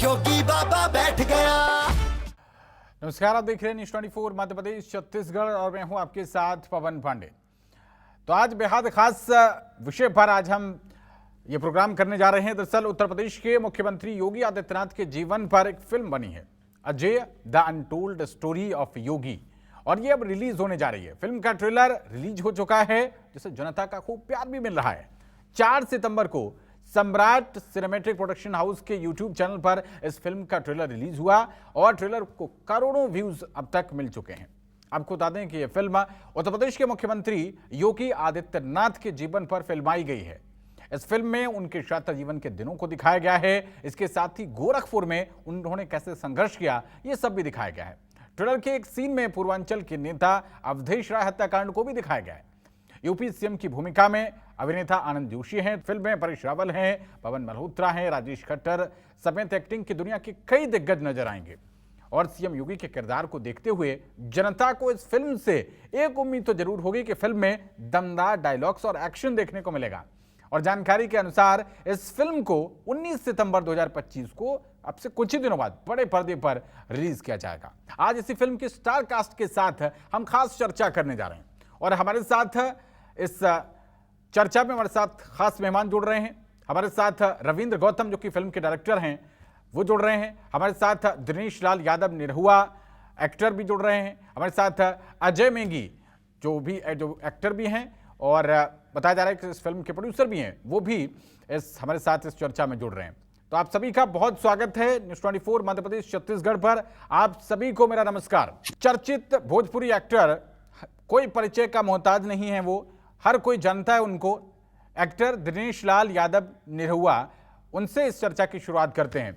योगी बाबा बैठ गया। नमस्कार, आप देख रहे हैं न्यूज़ 24 मध्य प्रदेश छत्तीसगढ़ और मैं हूं आपके साथ पवन पांडे। तो आज बेहद खास विषय पर आज हम ये प्रोग्राम करने जा रहे हैं। दरअसल उत्तर प्रदेश के मुख्यमंत्री योगी आदित्यनाथ के जीवन पर एक फिल्म बनी है, Ajay the untold story of Yogi, और ये अब रिलीज होने जा रही है। फिल्म का ट्रेलर रिलीज हो चुका है, जिसे जनता का खूब प्यार भी मिल रहा है। 4 सितंबर को सम्राट सिनेमैटिक प्रोडक्शन हाउस के यूट्यूब चैनल पर इस फिल्म का ट्रेलर रिलीज हुआ और ट्रेलर को करोड़ों व्यूज अब तक मिल चुके हैं। आपको बता दें कि यह फिल्म उत्तर प्रदेश के मुख्यमंत्री योगी आदित्यनाथ के जीवन पर फिल्माई गई है। इस फिल्म में उनके छात्र जीवन के दिनों को दिखाया गया है। इसके साथ ही गोरखपुर में उन्होंने कैसे संघर्ष किया, यह सब भी दिखाया गया है। ट्रेलर के एक सीन में पूर्वांचल के नेता अवधेश राय हत्याकांड को भी दिखाया गया है। यूपी सीएम की भूमिका में अभिनेता आनंद जोशी हैं, फिल्म में परेश रावल हैं, पवन मल्होत्रा हैं, राजेश खट्टर समेत एक्टिंग की दुनिया के कई दिग्गज नजर आएंगे। और सीएम योगी के किरदार को देखते हुए जनता को इस फिल्म से एक उम्मीद तो जरूर होगी कि फिल्म में दमदार डायलॉग्स और एक्शन देखने को मिलेगा। और जानकारी के अनुसार इस फिल्म को 19 सितंबर 2025 को अब से कुछ ही दिनों बाद बड़े पर्दे पर रिलीज किया जाएगा। आज इसी फिल्म की स्टार कास्ट के साथ हम खास चर्चा करने जा रहे हैं और हमारे साथ इस चर्चा में हमारे साथ खास मेहमान जुड़ रहे हैं। हमारे साथ रविंद्र गौतम जो कि फिल्म के डायरेक्टर हैं वो जुड़ रहे हैं। हमारे साथ दिनेश लाल यादव निरहुआ एक्टर भी जुड़ रहे हैं। हमारे साथ अजय मेंगी जो एक्टर भी हैं और बताया जा रहा है कि इस फिल्म के प्रोड्यूसर भी हैं, वो भी हमारे साथ इस चर्चा में जुड़ रहे हैं। तो आप सभी का बहुत स्वागत है न्यूज़ 24 मध्य प्रदेश छत्तीसगढ़ पर। आप सभी को मेरा नमस्कार। चर्चित भोजपुरी एक्टर, कोई परिचय का मोहताज नहीं है, वो हर कोई जानता है उनको। एक्टर दिनेश लाल यादव निरहुआ, उनसे इस चर्चा की शुरुआत करते हैं।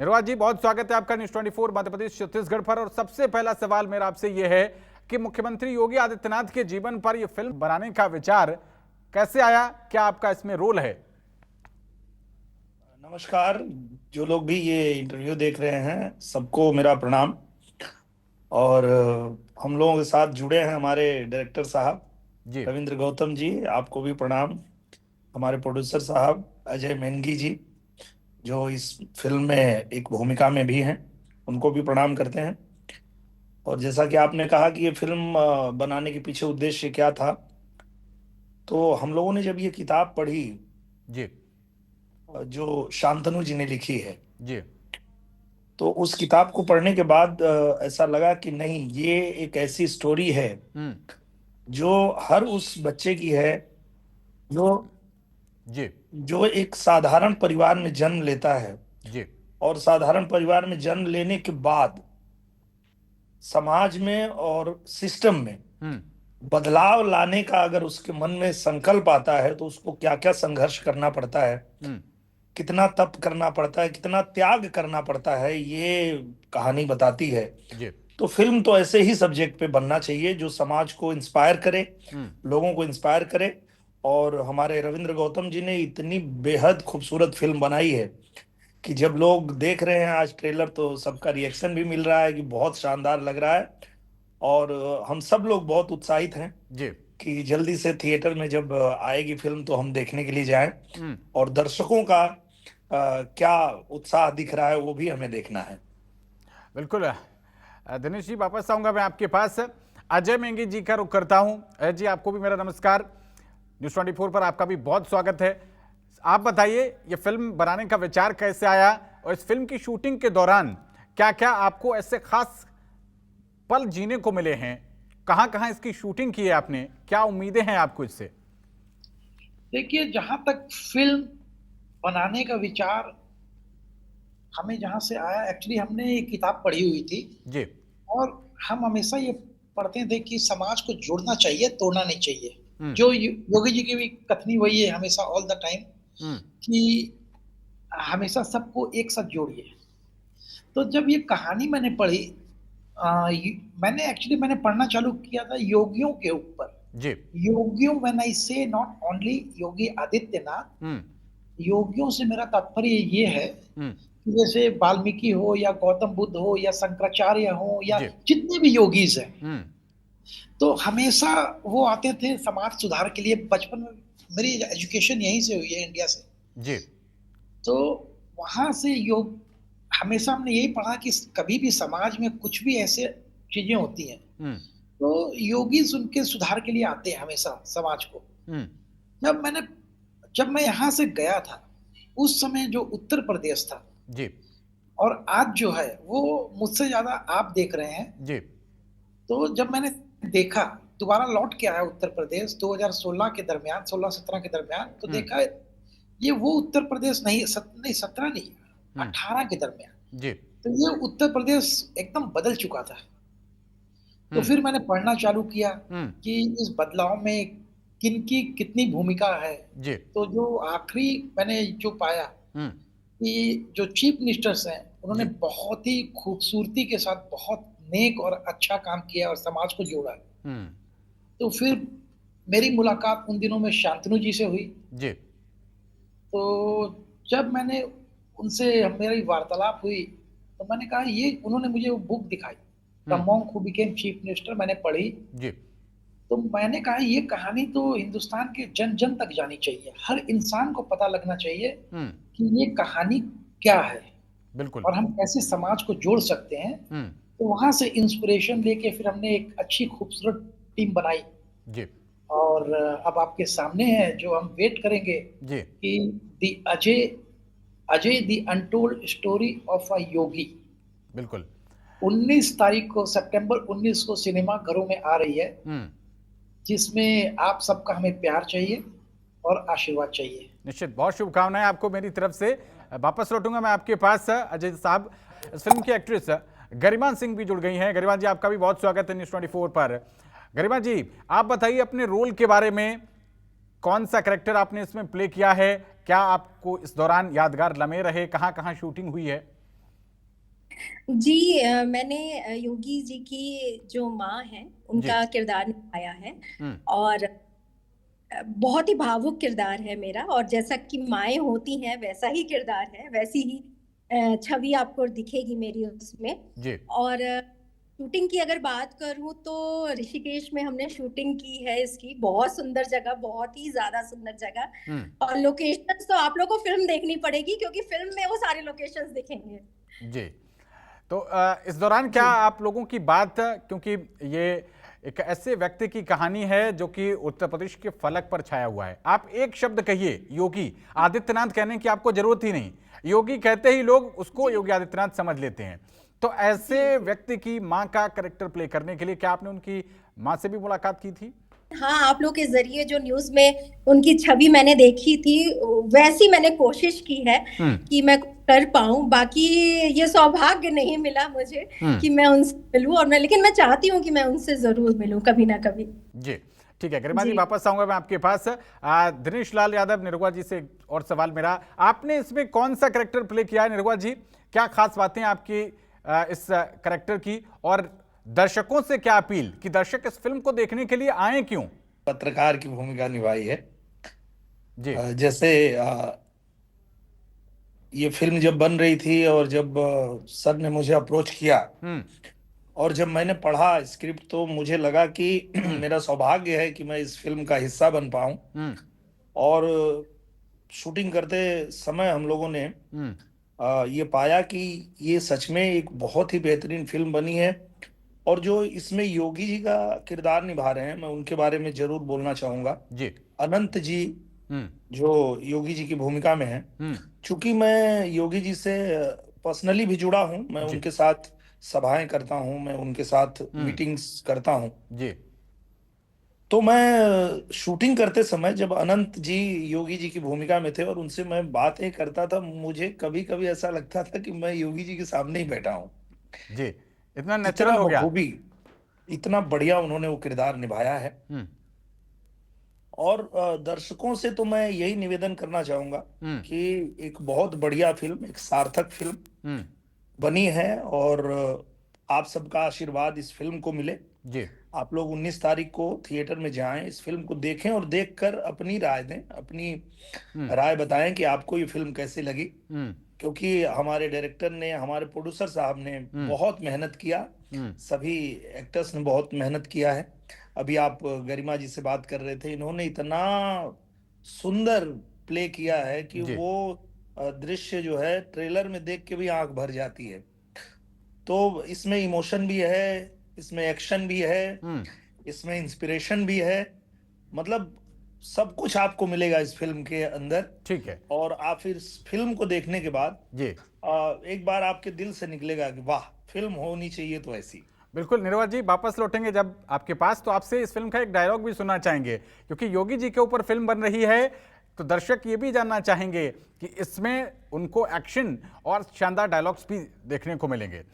निरहुआ जी, बहुत स्वागत है आपका न्यूज़ 24 मध्य प्रदेश छत्तीसगढ़ पर। और सबसे पहला सवाल मेरा आपसे यह है कि मुख्यमंत्री योगी आदित्यनाथ के जीवन पर यह फिल्म बनाने का विचार कैसे आया, क्या आपका इसमें रोल है? नमस्कार, जो लोग भी ये इंटरव्यू देख रहे हैं सबको मेरा प्रणाम। और हम लोगों के साथ जुड़े हैं हमारे डायरेक्टर साहब जी, रविंद्र गौतम जी, आपको भी प्रणाम। हमारे प्रोड्यूसर साहब अजय मेंगी जी, जो इस फिल्म में एक भूमिका में भी हैं, उनको भी प्रणाम करते हैं। और जैसा कि आपने कहा कि ये फिल्म बनाने के पीछे उद्देश्य क्या था, तो हम लोगों ने जब ये किताब पढ़ी जी, जो शांतनु जी ने लिखी है, जी, तो उस किताब को पढ़ने के बाद ऐसा लगा कि नहीं, ये एक ऐसी स्टोरी है जो हर उस बच्चे की है जो जी, जो एक साधारण परिवार में जन्म लेता है जी, और साधारण परिवार में जन्म लेने के बाद समाज में और सिस्टम में बदलाव लाने का अगर उसके मन में संकल्प आता है तो उसको क्या क्या संघर्ष करना पड़ता है, कितना तप करना पड़ता है, कितना त्याग करना पड़ता है, ये कहानी बताती है। जी, तो फिल्म तो ऐसे ही सब्जेक्ट पे बनना चाहिए जो समाज को इंस्पायर करे, लोगों को इंस्पायर करे। और हमारे रविंद्र गौतम जी ने इतनी बेहद खूबसूरत फिल्म बनाई है कि जब लोग देख रहे हैं आज ट्रेलर तो सबका रिएक्शन भी मिल रहा है कि बहुत शानदार लग रहा है। और हम सब लोग बहुत उत्साहित हैं जी, कि जल्दी से थिएटर में जब आएगी फिल्म तो हम देखने के लिए जाएं। और दर्शकों का क्या उत्साह दिख रहा है वो भी हमें देखना है। बिल्कुल। दिनेश जी, वापस आऊंगा मैं आपके पास। अजय मेंगी जी का रुख करता हूं। अजय जी, आपको भी मेरा नमस्कार। न्यूज़ 24 पर आपका भी बहुत स्वागत है। आप बताइए, ये फिल्म बनाने का विचार कैसे आया और इस फिल्म की शूटिंग के दौरान क्या क्या आपको ऐसे खास पल जीने को मिले हैं? कहां कहां इसकी शूटिंग की है आपने? क्या उम्मीदें हैं आपको इससे? देखिए, जहां तक फिल्म बनाने का विचार हमें जहां से आया, एक्चुअली हमने ये किताब पढ़ी हुई थी जी, और हम हमेशा ये पढ़ते थे कि समाज को जोड़ना चाहिए, तोड़ना नहीं चाहिए। जो योगी जी की भी कथनी वही है हमेशा, ऑल द टाइम, कि हमेशा सबको एक साथ जोड़िए। तो जब ये कहानी मैंने पढ़ी, मैंने पढ़ना चालू किया था योगियों के ऊपर। जी, योगियों, व्हेन आई से नॉट ओनली योगी आदित्यनाथ, योगियों से मेरा तात्पर्य ये है कि जैसे वाल्मीकि हो या गौतम बुद्ध हो या शंकराचार्य हो या जितने भी योगीज हैं, तो हमेशा वो आते थे समाज सुधार के लिए। बचपन में मेरी एजुकेशन यहीं से हुई है, इंडिया से जी, तो वहां से योग हमेशा हमने यही पढ़ा कि कभी भी समाज में कुछ भी ऐसे चीजें होती हैं तो योगी उनके सुधार के लिए आते हैं हमेशा समाज को। जब मैंने जब मैं यहाँ से गया था उस समय जो उत्तर प्रदेश था जी और आज जो है वो मुझसे ज्यादा आप देख रहे हैं जी। तो जब मैंने देखा दोबारा लौट के आया उत्तर प्रदेश 2016 के दरमियान 16-17 के दरमियान तो देखा ये वो उत्तर प्रदेश नहीं 17 नहीं 18 के दरमियान जी। तो ये उत्तर प्रदेश एकदम बदल चुका था। तो फिर मैंने पढ़ना चालू किया कि इस बदलाव में किनकी कितनी भूमिका है। जी। तो जो आखिरी मैंने जो पाया कि जो चीफ मिनिस्टर्स हैं उन्होंने बहुत ही खूबसूरती के साथ बहुत नेक और अच्छा काम किया और समाज को जोड़ा। तो फिर मेरी मुलाकात उन दिनों में शांतनु जी से हुई जी। तो जब मैंने उनसे मेरी वार्तालाप हुई तो मैंने कहा ये उन्होंने मुझे वो बुक दिखाई the monk who became chief minister मैंने पढ़ी जी। तो मैंने कहा ये कहानी तो हिंदुस्तान के जन जन तक जानी चाहिए, हर इंसान को पता लगना चाहिए कि ये कहानी क्या है बिल्कुल और हम कैसे समाज को जोड़ सकते हैं। तो वहां से इंस्पिरेशन लेके फिर हमने एक अच्छी खूबसूरत टीम बनाई जी। और अब आपके सामने है जो हम वेट करेंगे जी कि the Ajay the untold story of a Yogi बिल्कुल 19 तारीख को सितंबर 19 को सिनेमा घरों में आ रही है जिसमें आप सबका हमें प्यार चाहिए और आशीर्वाद चाहिए। निश्चित, बहुत शुभकामनाएं आपको मेरी तरफ से। वापस लौटूंगा मैं आपके पास। अजय साहब, इस फिल्म की एक्ट्रेस गरिमा सिंह भी जुड़ गई हैं। गरिमा जी, आपका भी बहुत स्वागत है न्यूज़ 24 पर। गरिमा जी, आप बताइए अपने रोल के बारे में, कौन सा कैरेक्टर आपने इसमें प्ले किया है, क्या आपको इस दौरान यादगार लम्हे रहे, कहाँ कहाँ शूटिंग हुई है? जी मैंने योगी जी की जो माँ है उनका किरदार निभाया है और बहुत ही भावुक किरदार है मेरा और जैसा कि माएँ होती हैं वैसा ही किरदार है, वैसी ही छवि आपको दिखेगी मेरी उसमें जी। और शूटिंग की अगर बात करूं तो ऋषिकेश में हमने शूटिंग की है इसकी। बहुत सुंदर जगह, बहुत ही ज्यादा सुंदर जगह और लोकेशंस तो आप लोगों को फिल्म देखनी पड़ेगी क्योंकि फिल्म में वो सारे लोकेशंस दिखेंगे। जी, तो इस दौरान क्या आप लोगों की बात, क्योंकि ये एक ऐसे व्यक्ति की कहानी है जो कि उत्तर प्रदेश के फलक पर छाया हुआ है, आप एक शब्द कहिए योगी आदित्यनाथ, कहने की आपको जरूरत ही नहीं, योगी कहते ही लोग उसको योगी आदित्यनाथ समझ लेते हैं। तो ऐसे व्यक्ति की माँ का कैरेक्टर प्ले करने के लिए क्या आपने उनकी माँ से भी मुलाकात की थी? हाँ, आप लोग के जरिए जो न्यूज में उनकी छवि मैंने देखी थी वैसी मैंने कोशिश की है कि मैं कर पाऊं। बाकी ये सौभाग्य नहीं मिला मुझे कि मैं उनसे मिलूं और लेकिन मैं चाहती हूं कि मैं उनसे जरूर मिलूं कभी ना कभी। जी ठीक है गरिमा जी, वापस आऊंगा मैं आपके पास। दिनेश लाल यादव, निरहुआ जी से और सवाल मेरा, आपने इसमें कौन सा कैरेक्टर प्ले किया है निरहुआ जी? क्या खास बातें आपकी इस कैरेक्टर की और दर्शकों से क्या अपील कि दर्शक इस फिल्म को देखने के लिए आए क्यों? पत्रकार की भूमिका निभाई है जी। जैसे ये फिल्म जब बन रही थी और जब सर ने मुझे अप्रोच किया और जब मैंने पढ़ा स्क्रिप्ट तो मुझे लगा कि मेरा सौभाग्य है कि मैं इस फिल्म का हिस्सा बन पाऊं। और शूटिंग करते समय हम लोगों ने ये पाया कि ये सच में एक बहुत ही बेहतरीन फिल्म बनी है और जो इसमें योगी जी का किरदार निभा रहे हैं मैं उनके बारे में जरूर बोलना चाहूंगा जी। अनंत जी जो योगी जी की भूमिका में है। चूंकि मैं योगी जी से पर्सनली भी जुड़ा हूं, मैं उनके साथ सभाएं करता हूं, मैं उनके साथ मीटिंग्स करता हूं जी। तो मैं शूटिंग करते समय जब अनंत जी योगी जी की भूमिका में थे और उनसे मैं बातें करता था, मुझे कभी कभी ऐसा लगता था कि मैं योगी जी के सामने ही बैठा हूं। जी, इतना नेचुरल हो गया, इतना बढ़िया उन्होंने वो किरदार निभाया है। और दर्शकों से तो मैं यही निवेदन करना चाहूंगा कि एक बहुत बढ़िया फिल्म, एक सार्थक फिल्म बनी है और आप सबका आशीर्वाद इस फिल्म को मिले। जी। आप लोग 19 तारीख को थिएटर में जाएं, इस फिल्म को देखें और देखकर अपनी राय दें, अपनी राय बताएं कि आपको ये फिल्म कैसी लगी। क्योंकि हमारे डायरेक्टर ने, हमारे प्रोड्यूसर साहब ने बहुत मेहनत किया, सभी एक्टर्स ने बहुत मेहनत किया है। अभी आप गरिमा जी से बात कर रहे थे, इन्होंने इतना सुंदर प्ले किया है कि वो दृश्य जो है ट्रेलर में देख के भी आंख भर जाती है। तो इसमें इमोशन भी है, इसमें एक्शन भी है, इसमें इंस्पिरेशन भी है, मतलब सब कुछ आपको मिलेगा इस फिल्म के अंदर। ठीक है। और आप फिर इस फिल्म को देखने के बाद जी एक बार आपके दिल से निकलेगा कि वाह, फिल्म होनी चाहिए तो ऐसी। बिल्कुल निर्वाल जी, वापस लौटेंगे जब आपके पास, तो आपसे इस फिल्म का एक डायलॉग भी सुनना चाहेंगे, क्योंकि योगी जी के ऊपर फिल्म बन रही है, तो दर्शक ये भी जानना चाहेंगे कि इसमें उनको एक्शन और शानदार डायलॉग्स भी देखने को मिलेंगे।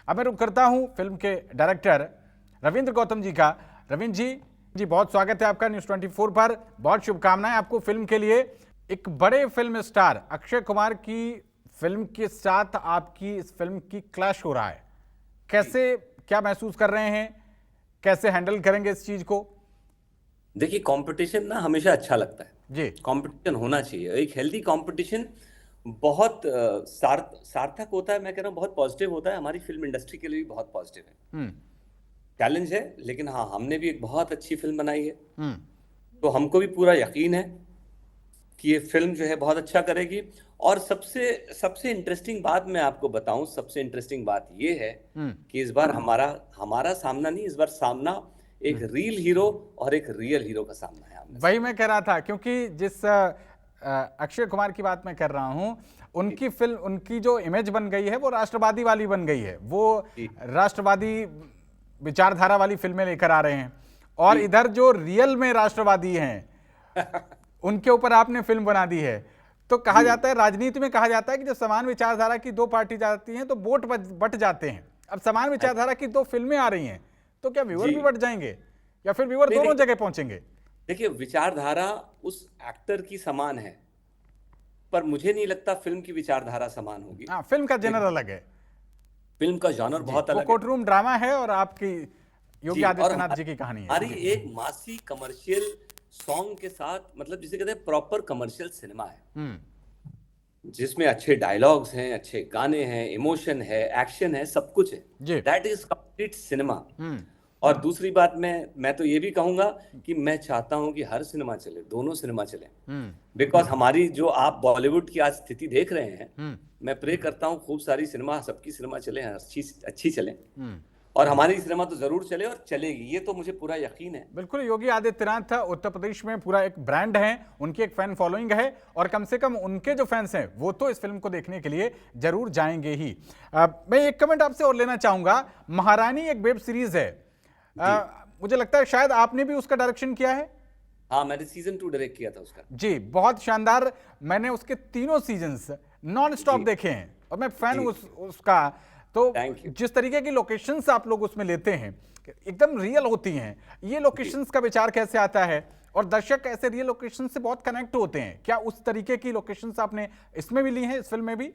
अब मैं रुक करता हूं फिल्म के डायरेक्टर रविंद्र गौतम जी का। रविंद्र जी बहुत स्वागत है आपका न्यूज़ 24 पर, बहुत शुभकामनाएं आपको फिल्म के लिए। एक बड़े फिल्म स्टार अक्षय कुमार की फिल्म के साथ आपकी इस फिल्म की क्लैश हो रहा है, कैसे, क्या महसूस कर रहे हैं, कैसे हैंडल करेंगे इस चीज को? देखिए, कंपटीशन ना हमेशा अच्छा लगता है जी। कंपटीशन होना चाहिए, एक हेल्दी कंपटीशन बहुत सार्थक होता है। मैं कह रहा हूँ बहुत पॉजिटिव होता है, हमारी फिल्म इंडस्ट्री के लिए भी बहुत पॉजिटिव है। चैलेंज है, लेकिन हाँ, हमने भी एक बहुत अच्छी फिल्म बनाई है, तो हमको भी पूरा यकीन है कि ये फिल्म जो है बहुत अच्छा करेगी। और सबसे इंटरेस्टिंग बात मैं आपको बताऊं, सबसे इंटरेस्टिंग बात ये है कि इस बार हमारा सामना नहीं, इस बार सामना एक रियल हीरो और एक रियल हीरो का सामना है। वही मैं कह रहा था, क्योंकि जिस अक्षय कुमार की बात मैं कर रहा हूं, उनकी फिल्म, उनकी जो इमेज बन गई है वो राष्ट्रवादी वाली बन गई है, वो राष्ट्रवादी विचारधारा वाली फिल्में लेकर आ रहे हैं, और इधर जो रियल में राष्ट्रवादी हैं उनके ऊपर आपने फिल्म बना दी है। तो कहा जाता है, राजनीति में कहा जाता है कि जब समान विचारधारा की दो पार्टी जाती हैं तो वोट बट जाते हैं। अब समान विचारधारा की दो फिल्में आ रही हैं, तो क्या व्यूअर भी बट जाएंगे या फिर व्यूअर दोनों जगह पहुंचेंगे? देखिए, विचारधारा उस एक्टर की समान है, पर मुझे नहीं लगता फिल्म की विचारधारा समान होगी। हाँ, फिल्म का जनर अलग है, फिल्म का जॉनर बहुत अलग है। कोर्ट रूम ड्रामा है और आपकी योगी आदित्यनाथ जी की कहानी है। हमारी एक मासी कमर्शियल सॉन्ग के साथ, मतलब जिसे कहते हैं प्रॉपर कमर्शियल सिनेमा है, जिसमें अच्छे डायलॉग्स हैं, अच्छे गाने हैं, इमोशन है, एक्शन है, सब कुछ है। That is complete cinema. और दूसरी बात, मैं तो ये भी कहूंगा कि मैं चाहता हूं कि हर सिनेमा चले, दोनों सिनेमा चले, बिकॉज हमारी जो आप बॉलीवुड की आज स्थिति देख रहे हैं, मैं प्रे करता हूं खूब सारी सिनेमा, सबकी सिनेमा चले, अच्छी चले, और हमारी सिनेमा तो जरूर चले और चलेगी, ये तो मुझे पूरा यकीन है। बिल्कुल, योगी आदित्यनाथ उत्तर प्रदेश में पूरा एक ब्रांड है, उनकी एक फैन फॉलोइंग है, और कम से कम उनके जो फैंस हैं वो तो इस फिल्म को देखने के लिए जरूर जाएंगे ही। मैं एक कमेंट आपसे और लेना चाहूंगा। महारानी एक वेब सीरीज है, मुझे लगता है शायद आपने भी उसका डायरेक्शन किया है। हाँ, मैंने सीजन 2 डायरेक्ट किया था उसका। जी, बहुत शानदार, मैंने उसके तीनों सीजन्स नॉन स्टॉप देखे हैं और मैं फैन हूं उसका। तो जिस तरीके की लोकेशंस आप लोग उसमें लेते हैं एकदम रियल होती हैं, ये लोकेशंस का विचार कैसे आता है और दर्शक ऐसे रियल लोकेशन से बहुत कनेक्ट होते हैं, क्या उस तरीके की लोकेशंस आपने इसमें भी ली हैं, इस फिल्म में भी?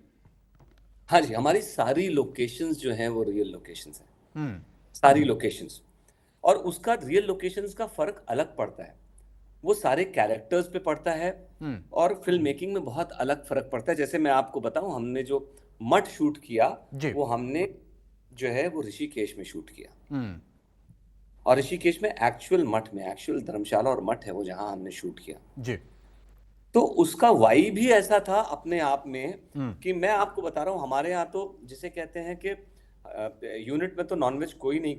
हाँ जी, हमारी सारी लोकेशंस जो हैं वो रियल लोकेशंस हैं, सारी लोकेशंस, और उसका रियल लोकेशंस का फर्क अलग पड़ता है, वो सारे कैरेक्टर्स पे पड़ता है, और फिल्म मेकिंग में बहुत अलग फर्क पड़ता है। जैसे मैं आपको बताऊं, हमने जो मठ शूट किया वो हमने जो है वो ऋषिकेश में शूट किया, और ऋषिकेश में एक्चुअल मठ में, एक्चुअल धर्मशाला और मठ है वो जहां हमने शूट किया जी। तो उसका वाइब भी ऐसा था अपने आप में कि मैं आपको बता रहा हूँ, हमारे यहाँ तो जिसे कहते हैं कि यूनिट में तो नॉनवेज कोई नहीं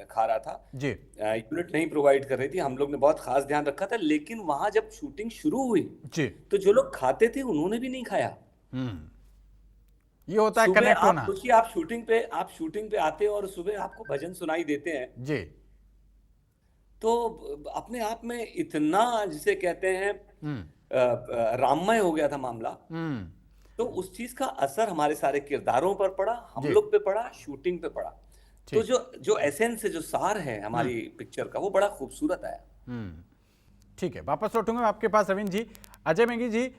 खा रहा था जी, यूनिट नहीं प्रोवाइड कर रही थी, हम लोग ने बहुत खास ध्यान रखा था, लेकिन वहां जब शूटिंग शुरू हुई जी, तो जो लोग खाते थे उन्होंने भी नहीं खाया। ये होता है कनेक्ट होना। सोचिए, आप शूटिंग पे आते हैं और सुबह आपको भजन सुनाई देते हैं जी, तो अपने आप में इतना जिसे कहते हैं राममय हो गया था मामला। तो उस चीज का असर हमारे सारे किरदारों पर पड़ा, हम लोग पे पड़ा, शूटिंग पे पड़ा। तो जो एसेंस है, जो सार है हमारी पिक्चर का, वो बड़ा खूबसूरत आया। ठीक है, वापस लौटूंगा आपके पास रविंद्र जी। अजय मेंगी जी,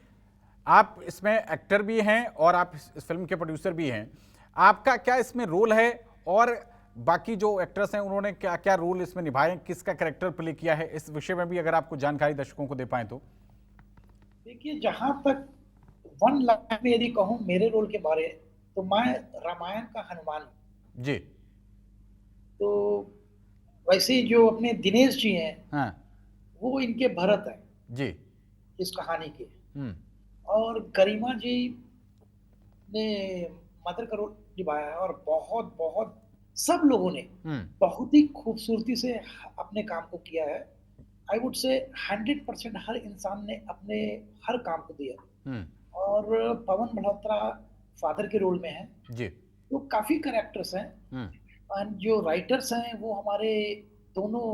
आप इसमें एक्टर भी हैं और आप इस फिल्म के प्रोड्यूसर भी हैं, आपका क्या इसमें रोल है और बाकी जो एक्टर्स हैं उन्होंने क्या क्या रोल इसमें निभाए, किसका कैरेक्टर प्ले किया है, इस विषय में भी अगर आपको जानकारी दर्शकों को दे पाए तो? देखिए, जहां तक वन लाइन में यदि कहूं मेरे रोल के बारे, तो मैं रामायण का हनुमान हूं जी। तो वैसे ही जो अपने दिनेश जी हैं, हाँ, वो इनके भरत हैं जी, इस कहानी के। और गरिमा जी ने मदर का रोल निभाया है और बहुत बहुत सब लोगों ने बहुत ही खूबसूरती से अपने काम को किया है। आई वुड से 100% हर इंसान ने अपने हर काम को दिया। और पवन मल्होत्रा फादर के रोल में है जी। तो काफी कैरेक्टर्स हैं और जो राइटर्स हैं वो हमारे दोनों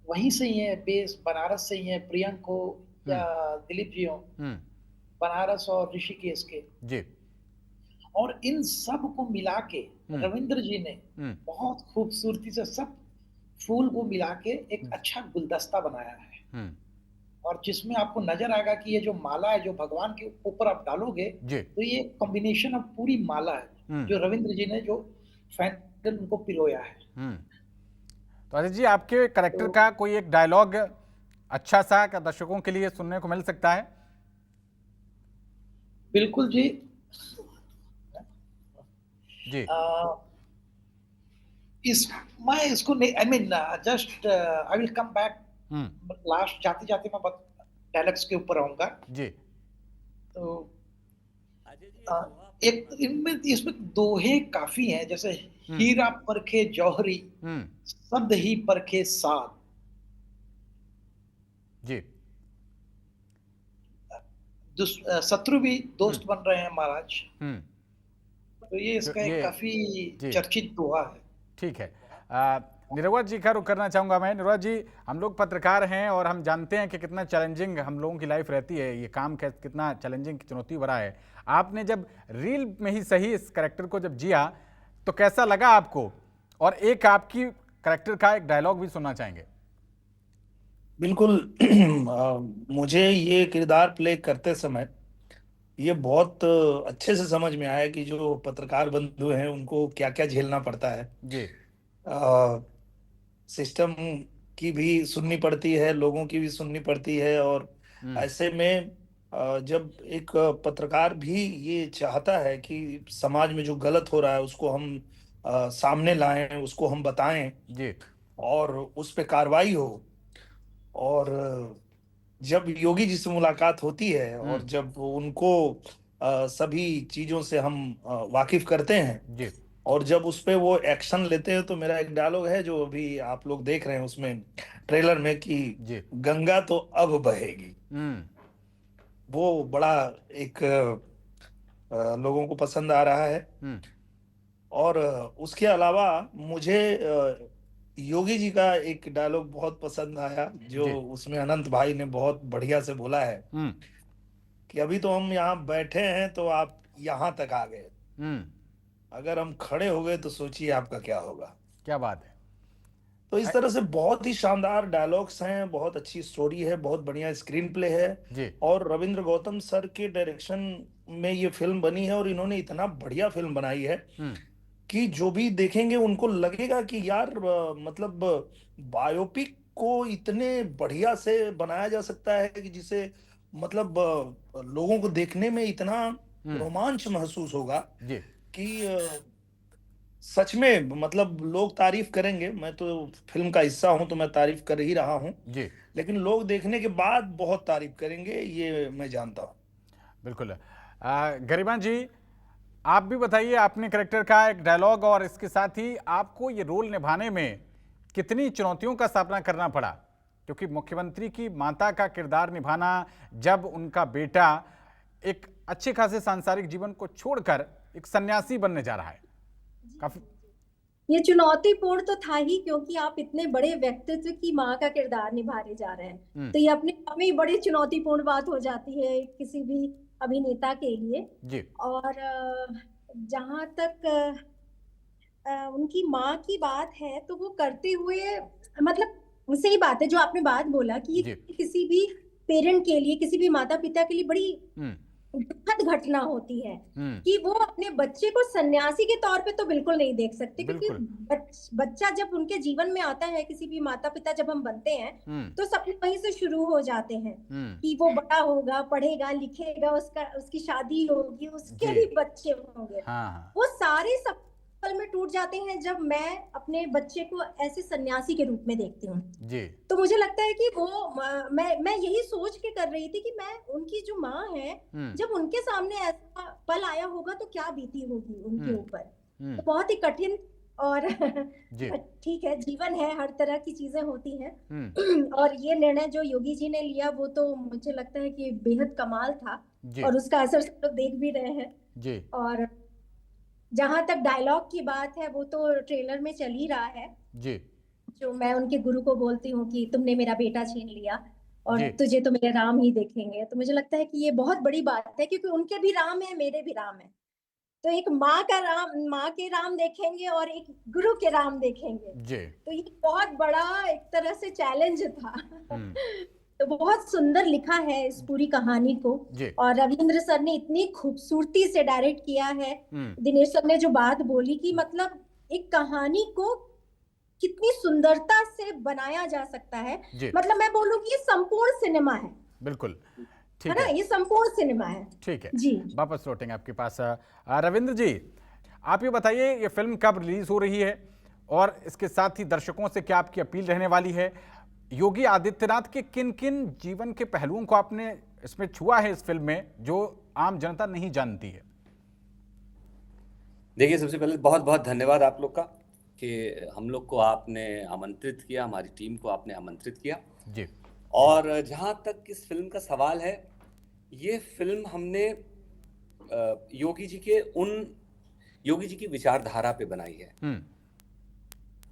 वहीं से ही हैं, बेस बनारस से ही हैं, प्रियंक हो या दिलीप जी हो, बनारस और ऋषिकेश के जी। और इन सब को मिला के रविंद्र जी ने बहुत खूबसूरती से सब फूल को मिला के एक अच्छा गुलदस्ता बनाया है। और जिसमें आपको नजर आएगा कि ये जो माला है जो भगवान के ऊपर आप डालोगे तो ये कॉम्बिनेशन ऑफ पूरी माला है जो रविंद्र जी ने जो फैन उनको पिरोया है। तो अजय जी, आपके कैरेक्टर का कोई एक डायलॉग अच्छा सा दर्शकों के लिए सुनने को मिल सकता है? बिल्कुल जी। जी। मैं इसको नहीं, I mean just I will come back last, जाते जाते मैं डायलॉग्स के ऊपर आऊंगा जी। तो एक इसमें दोहे काफी हैं, जैसे हीरा परखे जौहरी शब्द ही परखे साध जी। शत्रु भी दोस्त बन रहे हैं महाराज। तो ये इसका एक काफी चर्चित दोहा है। ठीक है। निरहुआ जी का रुख करना चाहूंगा मैं। निरहुआ जी, हम लोग पत्रकार हैं और हम जानते हैं कि कितना चैलेंजिंग हम लोगों की लाइफ रहती है, ये काम कितना चैलेंजिंग चुनौती भरा है। आपने जब रील में ही सही इस कैरेक्टर को जब जिया तो कैसा लगा आपको? और एक आपकी कैरेक्टर का एक डायलॉग भी सुनना चाहेंगे। बिल्कुल। मुझे ये किरदार प्ले करते समय ये बहुत अच्छे से समझ में आया कि जो पत्रकार बंधु हैं उनको क्या क्या झेलना पड़ता है जी। सिस्टम की भी सुननी पड़ती है, लोगों की भी सुननी पड़ती है। और ऐसे में जब एक पत्रकार भी ये चाहता है कि समाज में जो गलत हो रहा है उसको हम सामने लाएं, उसको हम बताएं जी। और उस पे कार्रवाई हो। और जब योगी जी से मुलाकात होती है और जब उनको सभी चीजों से हम वाकिफ करते हैं जी। और जब उस पे वो एक्शन लेते हैं तो मेरा एक डायलॉग है जो अभी आप लोग देख रहे हैं उसमें ट्रेलर में कि गंगा तो अब बहेगी। वो बड़ा एक लोगों को पसंद आ रहा है। और उसके अलावा मुझे योगी जी का एक डायलॉग बहुत पसंद आया जो उसमें अनंत भाई ने बहुत बढ़िया से बोला है कि अभी तो हम यहाँ बैठे हैं तो आप यहाँ तक आ गए, अगर हम खड़े हो गए तो सोचिए आपका क्या होगा। क्या बात है। तो इस तरह से बहुत ही शानदार डायलॉग्स हैं, बहुत अच्छी स्टोरी है, बहुत बढ़िया स्क्रीन प्ले है। और रविंद्र गौतम सर के डायरेक्शन में ये फिल्म बनी है और इन्होंने इतना बढ़िया फिल्म बनाई है कि जो भी देखेंगे उनको लगेगा कि यार मतलब बायोपिक को इतने बढ़िया से बनाया जा सकता है कि जिसे मतलब लोगों को देखने में इतना रोमांच महसूस होगा कि सच में मतलब लोग तारीफ करेंगे। मैं तो फिल्म का हिस्सा हूं तो मैं तारीफ कर ही रहा हूं, लेकिन लोग देखने के बाद बहुत तारीफ करेंगे, ये मैं जानता हूं। बिल्कुल। गरिमा जी, आप भी बताइए, आपने कैरेक्टर का एक डायलॉग और इसके साथ ही आपको ये रोल निभाने में कितनी चुनौतियों का सामना करना पड़ा, क्योंकि मुख्यमंत्री की माता का किरदार निभाना जब उनका बेटा एक अच्छे खासे सांसारिक जीवन को छोड़कर एक सन्यासी बनने जा रहा है, काफी ये चुनौतीपूर्ण तो था ही, क्योंकि आप इतने बड़े व्यक्तित्व की माँ का किरदार निभाने जा रहे हैं तो ये अपने आप में बड़ी चुनौतीपूर्ण बात हो जाती है किसी भी अभिनेता के लिए जी। और जहाँ तक उनकी माँ की बात है तो वो करते हुए मतलब सही बात है जो आपने बात बोला कि किसी भी पेरेंट के लिए, किसी भी माता पिता के लिए बड़ी दुखद घटना होती है कि वो अपने बच्चे को सन्यासी के तौर पे तो बिल्कुल नहीं देख सकते, क्योंकि बच्चा जब उनके जीवन में आता है, किसी भी माता पिता जब हम बनते हैं तो सपने वहीं से शुरू हो जाते हैं कि वो बड़ा होगा, पढ़ेगा लिखेगा, उसकी शादी होगी, उसके भी बच्चे होंगे। वो सारे पल में टूट जाते हैं जब मैं अपने बच्चे को ऐसे सन्यासी के रूप में देखती हूँ जी। तो मुझे लगता है कि वो मैं यही सोच के कर रही थी कि मैं उनकी जो माँ है जब उनके सामने ऐसा पल आया होगा तो क्या बीती होगी उनके ऊपर। तो बहुत ही कठिन और ठीक है, जीवन है, हर तरह की चीजें होती हैं। और ये निर्णय जो योगी जी ने लिया वो तो मुझे लगता है कि बेहद कमाल था और उसका असर सब लोग देख भी रहे हैं जी। और जहां तक डायलॉग की बात है वो तो ट्रेलर में चल ही रहा है जी। जो मैं उनके गुरु को बोलती हूँ कि तुमने मेरा बेटा छीन लिया और जी। तुझे तो मेरे राम ही देखेंगे। तो मुझे लगता है कि ये बहुत बड़ी बात है क्योंकि उनके भी राम है, मेरे भी राम है। तो एक माँ का राम, माँ के राम देखेंगे और एक गुरु के राम देखेंगे। जी। तो ये बहुत बड़ा एक तरह से चैलेंज था। तो बहुत सुंदर लिखा है इस पूरी कहानी को और रविंद्र सर ने इतनी खूबसूरती से डायरेक्ट किया है। दिनेश सर ने जो बात बोली कि मतलब एक कहानी को कितनी सुंदरता से बनाया जा सकता है, मतलब मैं बोलूंगी ये संपूर्ण सिनेमा है। बिल्कुल है ना, ये संपूर्ण सिनेमा है। ठीक है जी। वापस लौटेंगे आपके पास। रविंद्र जी, आप ये बताइए ये फिल्म कब रिलीज हो रही है और इसके साथ ही दर्शकों से क्या आपकी अपील रहने वाली है? योगी आदित्यनाथ के किन किन जीवन के पहलुओं को आपने इसमें छुआ है इस फिल्म में जो आम जनता नहीं जानती है? देखिए, सबसे पहले बहुत बहुत धन्यवाद आप लोग का कि हम लोग को आपने आमंत्रित किया, हमारी टीम को आपने आमंत्रित किया जी। और जहाँ तक इस फिल्म का सवाल है, ये फिल्म हमने योगी जी की विचारधारा पे बनाई है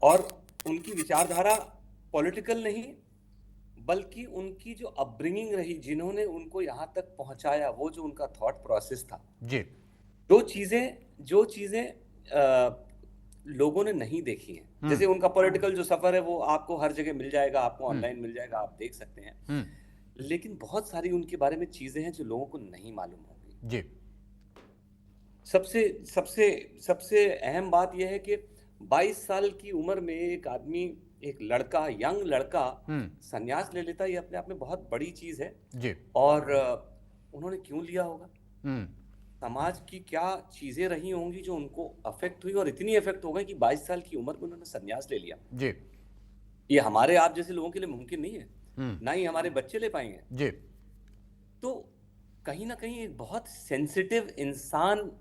और उनकी विचारधारा पॉलिटिकल नहीं बल्कि उनकी जो अपब्रिंगिंग रही, जिन्होंने उनको यहाँ तक पहुंचाया, वो जो उनका थॉट प्रोसेस था जी। जो चीजें लोगों ने नहीं देखी हैं, जैसे उनका पॉलिटिकल जो सफर है वो आपको हर जगह मिल जाएगा, आपको ऑनलाइन मिल जाएगा, आप देख सकते हैं। लेकिन बहुत सारी उनके बारे में चीजें हैं जो लोगों को नहीं मालूम होगी जी। सबसे अहम बात यह है कि 22 साल की उम्र में एक आदमी, एक लड़का, यंग लड़का संन्यास ले लेता है, ये अपने आप में बहुत बड़ी चीज है जी। और उन्होंने क्यों लिया होगा, समाज की क्या चीजें रही होंगी जो उनको अफेक्ट हुई और इतनी अफेक्ट हो गई कि 22 साल की उम्र में उन्होंने संन्यास ले लिया जी। ये हमारे आप जैसे लोगों के लिए मुमकिन नहीं है, ना ही हमारे बच्चे ले पाएंगे जी। तो कहीं ना कहीं एक बहुत सेंसिटिव इंसान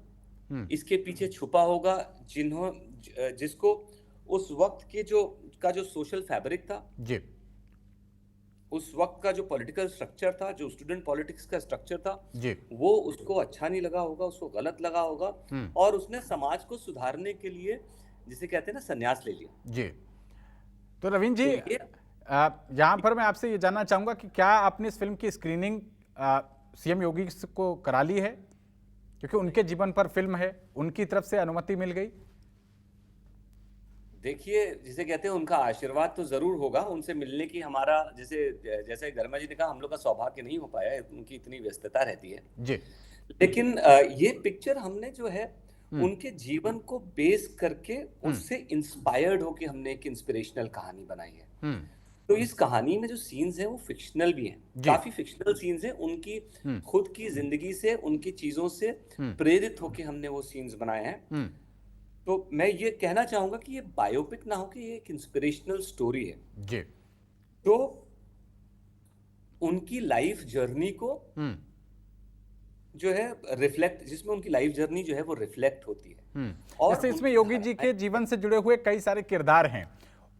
इसके पीछे छुपा होगा, जिसको उस वक्त के जो सोशल फैब्रिक था जी, उस वक्त का जो पॉलिटिकल स्ट्रक्चर था, जो स्टूडेंट पॉलिटिक्स का स्ट्रक्चर था जी, वो उसको अच्छा नहीं लगा होगा, उसको गलत लगा होगा और उसने समाज को सुधारने के लिए, जिसे कहते हैं ना, संन्यास ले लिया जी। तो रवीन जी, यहाँ पर मैं आपसे ये जानना चाहूंगा कि क्या आपने इस फिल्म की स्क्रीनिंग सीएम योगी को करा ली है, क्योंकि उनके जीवन पर फिल्म है, उनकी तरफ से अनुमति मिल गई? देखिए, जिसे कहते हैं उनका आशीर्वाद तो जरूर होगा, उनसे मिलने की हमारा, जैसे गर्मा जी ने कहा, हम लोग का सौभाग्य नहीं हो पाया, उनकी इतनी व्यस्तता रहती है जी। लेकिन ये पिक्चर हमने जो है उनके जीवन को बेस करके उससे इंस्पायर्ड होके हमने एक इंस्पिरेशनल कहानी बनाई है। तो इस कहानी में जो सीन्स हैं वो फिक्शनल भी हैं, काफी फिक्शनल सीन्स हैं, उनकी खुद की जिंदगी से, उनकी चीजों से प्रेरित होके हमने वो सीन्स बनाए हैं। तो मैं ये कहना चाहूंगा कि ये बायोपिक ना हो कि ये एक इंस्पिरेशनल स्टोरी है जी। तो उनकी लाइफ जर्नी को जो है रिफ्लेक्ट, जिसमें उनकी लाइफ जर्नी जो है वो रिफ्लेक्ट होती है। और जैसे इसमें योगी जी के जीवन से जुड़े हुए कई सारे किरदार हैं,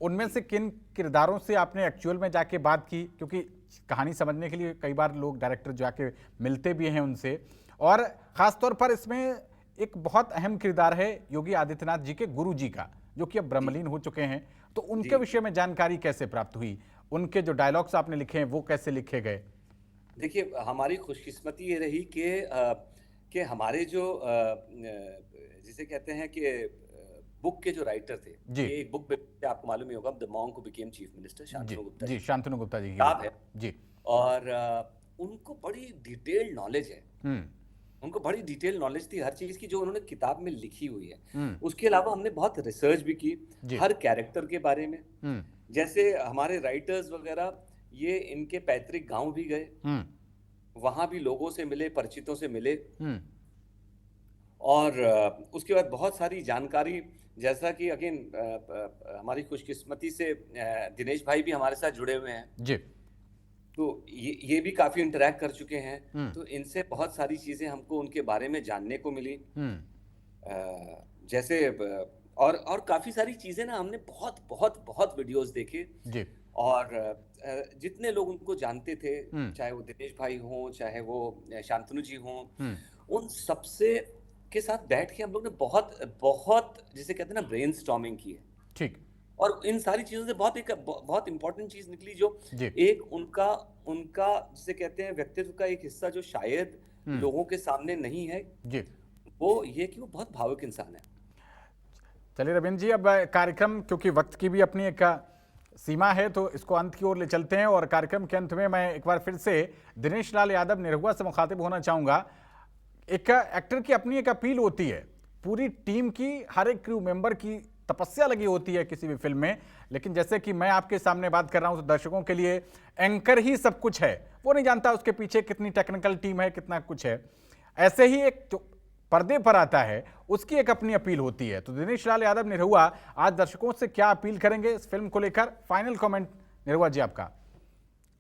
उनमें से किन किरदारों से आपने एक्चुअल में जाके बात की, क्योंकि कहानी समझने के लिए कई बार लोग डायरेक्टर जाके मिलते भी हैं उनसे, और खासतौर पर इसमें एक बहुत अहम किरदार है योगी आदित्यनाथ जी के गुरु जी का, जो कि अब ब्रह्मलीन हो चुके हैं, तो उनके विषय में जानकारी कैसे प्राप्त हुई? उनके जो डायलॉग्स आपने लिखे हैं वो कैसे लिखे गए? देखिए, हमारी खुशकिस्मती ये रही कि हमारे जो जिसे कहते हैं कि बुक के जो राइटर थे, ये एक बुक पे आपको मालूम ही होगा, the monk who became chief minister, Shantanu Gupta ji, Shantanu Gupta ji की किताब है जी। और उनको बड़ी डिटेल्ड नॉलेज है, उनको बड़ी डिटेल नॉलेज थी हर चीज की जो उन्होंने किताब में लिखी हुई है। उसके अलावा हमने बहुत रिसर्च भी की हर कैरेक्टर के बारे में, जैसे हमारे राइटर्स वगैरह ये इनके पैतृक गांव भी गए, वहां भी लोगों से मिले, परिचितों से मिले, और उसके बाद बहुत सारी जानकारी, जैसा कि अगेन हमारी खुशकिस्मती से दिनेश भाई भी हमारे साथ जुड़े हुए हैं जी, तो ये भी काफी इंटरेक्ट कर चुके हैं, तो इनसे बहुत सारी चीजें हमको उनके बारे में जानने को मिली। जैसे और काफी सारी चीजें ना, हमने बहुत बहुत बहुत वीडियोस देखे जी, और जितने लोग उनको जानते थे, चाहे वो दिनेश भाई हों, चाहे वो शांतनु जी हों, उन सबसे के साथ बैठ के हम लोग ने बहुत बहुत जिसे कहते हैं ना ब्रेनस्टॉर्मिंग की है। ठीक। और इन सारी चीजों से बहुत इंपॉर्टेंट चीज निकली, जो एक उनका जिसे कहते हैं व्यक्तित्व का एक हिस्सा जो शायद लोगों के सामने नहीं है जी, वो ये कि वो बहुत भावुक इंसान है। चलिए रविंद्र जी, अब कार्यक्रम क्योंकि वक्त की भी अपनी एक सीमा है, तो इसको अंत की ओर ले चलते हैं। और कार्यक्रम के अंत में मैं एक बार फिर से दिनेश लाल यादव निरहुआ से मुखातिब होना चाहूँगा। एक एक्टर की अपनी एक अपील होती है, पूरी टीम की, हर एक क्रू मेंबर की तपस्या लगी होती है किसी भी फिल्म में, लेकिन जैसे कि मैं आपके सामने बात कर रहा हूं तो दर्शकों के लिए एंकर ही सब कुछ है, वो नहीं जानता उसके पीछे कितनी टेक्निकल टीम है, कितना कुछ है। ऐसे ही एक जो पर्दे पर आता है उसकी एक अपनी अपील होती है। तो दिनेश लाल यादव निरहुआ आज दर्शकों से क्या अपील करेंगे इस फिल्म को लेकर? फाइनल कमेंट निरहुआ जी आपका।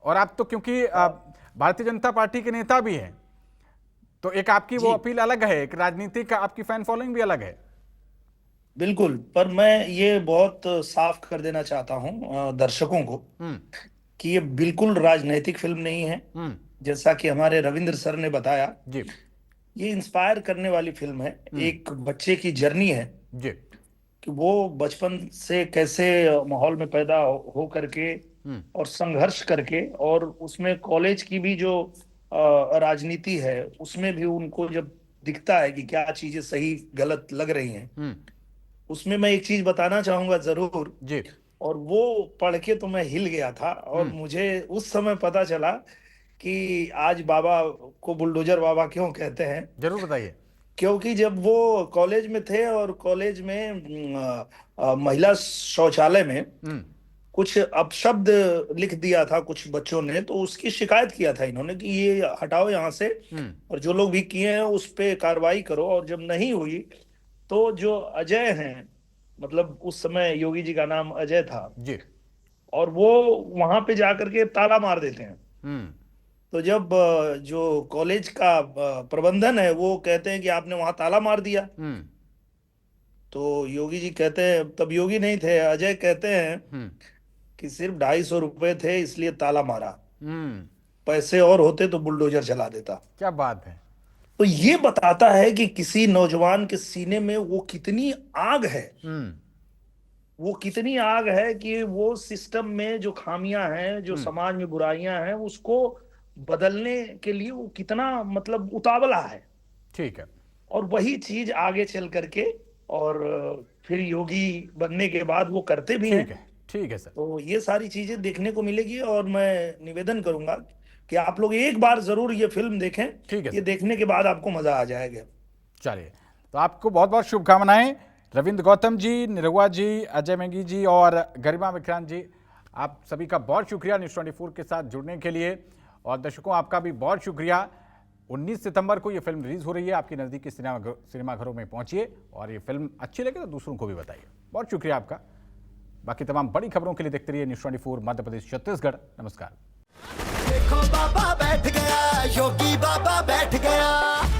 और आप तो क्योंकि भारतीय जनता पार्टी के नेता भी हैं, तो एक आपकी वो अपील अलग है, एक राजनीतिक आपकी फैन फॉलोइंग भी अलग है। बिल्कुल, पर मैं ये बहुत साफ कर देना चाहता हूं दर्शकों को कि ये बिल्कुल राजनीतिक फिल्म नहीं है। जैसा कि हमारे रविंद्र सर ने बताया जी, ये इंस्पायर करने वाली फिल्म है। एक बच्चे की जर्नी है जी, कि वो बचपन से कैसे माहौल में पैदा हो करके और संघर्ष करके, और उसमें कॉलेज की भी जो राजनीति है उसमें भी उनको जब दिखता है कि क्या चीजें सही गलत लग रही हैं, उसमें मैं एक चीज बताना चाहूंगा जरूर जी, और वो पढ़ के तो मैं हिल गया था। और मुझे उस समय पता चला कि आज बाबा को बुलडोजर बाबा क्यों कहते हैं। जरूर बताइए। क्योंकि जब वो कॉलेज में थे और कॉलेज में महिला शौचालय में कुछ अपशब्द लिख दिया था कुछ बच्चों ने, तो उसकी शिकायत किया था इन्होंने कि ये हटाओ यहाँ से, और जो लोग भी किए हैं उस पे कार्रवाई करो। और जब नहीं हुई तो जो अजय हैं, मतलब उस समय योगी जी का नाम अजय था जी, और वो वहां पे जाकर के ताला मार देते हैं। तो जब जो कॉलेज का प्रबंधन है वो कहते हैं कि आपने वहां ताला मार दिया, तो योगी जी कहते हैं, तब योगी नहीं थे, अजय कहते हैं कि सिर्फ 250 रुपए थे इसलिए ताला मारा, पैसे और होते तो बुलडोजर चला देता। क्या बात है। तो ये बताता है कि किसी नौजवान के सीने में वो कितनी आग है, वो कितनी आग है कि वो सिस्टम में जो खामियां हैं, जो समाज में बुराइयां हैं, उसको बदलने के लिए वो कितना मतलब उतावला है। ठीक है। और वही चीज आगे चल करके और फिर योगी बनने के बाद वो करते भी हैं। ठीक है सर। तो ये सारी चीजें देखने को मिलेगी, और मैं निवेदन करूंगा कि आप लोग एक बार जरूर ये फिल्म देखें। ठीक है। ये देखने के बाद आपको मजा आ जाएगा। चलिए, तो आपको बहुत बहुत शुभकामनाएं। रविंद्र गौतम जी, निरहुआ जी, अजय मेघी जी और गरिमा विक्रांत जी, आप सभी का बहुत शुक्रिया न्यूज़ 24 के साथ जुड़ने के लिए। और दर्शकों आपका भी बहुत शुक्रिया। 19 सितंबर को ये फिल्म रिलीज हो रही है, आपकी नज़दीकी सिनेमाघरों में पहुंचिए और ये फिल्म अच्छी लगे तो दूसरों को भी बताइए। बहुत शुक्रिया आपका। बाकी तमाम बड़ी खबरों के लिए देखते रहिए न्यूज़ 24 मध्य प्रदेश छत्तीसगढ़। नमस्कार। देखो बाबा बैठ गया, योगी बाबा बैठ गया।